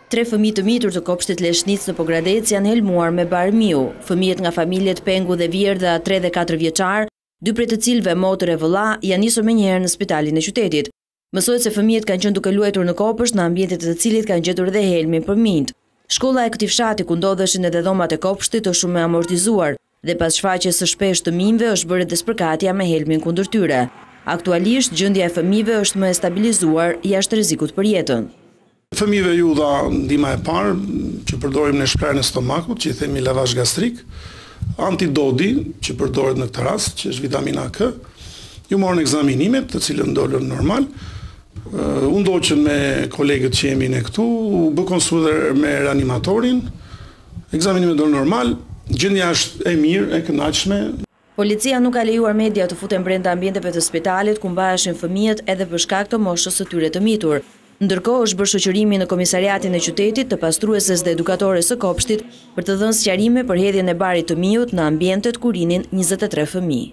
3 fëmijë të mitur të kopshtit Leshnic në Pogradec janë helmuar me barmiu. Fëmijët nga familjet Pengu dhe Vjerdha 3 dhe 4 vjeçar, 2 prej të cilëve motor e vëlla, janë nisur menjëherë në spitalin e qytetit. Mësohet se fëmijët kanë qenë duke luajtur në kopësht në ambientet të cilit kanë gjetur dhe helmin për mint. Shkolla e këtij fshati ku ndodheshin edhe dhomat e kopshtit është shumë e amortizuar dhe pas shfaqjes së shpeshtë të minjve është bërë edhe spërkatja me helmin kundër tyre. Aktualisht gjendja e fëmijëve është më e stabilizuar jashtë rrezikut për jetën. Fëmijëve ju dha ndihma e parë që përdorim në shprehjen e stomakut, që i themi lavazh gastrik, antidodi që përdoret në këtë rast, që është vitamina K. Ju morën ekzaminimet, të cilët ndolën normal. U ndoqën me kolegët që jemi ne këtu, u bë konsultuar me reanimatorin. Ekzaminimet dolën normal, gjendja është e mirë, e kënaqshme. Policia nuk ka lejuar media të futen brenda ambienteve të spitalit ku mbaheshin fëmijët edhe për shkak të moshës së tyre të mitur. Ndërkohë është bërë shoqërimi në komisariatin e qytetit të pastrueses dhe edukatores së kopshtit për të dhënë sqarime për hedhjen e barit të mijut në ambientet ku rinin 23 fëmijë.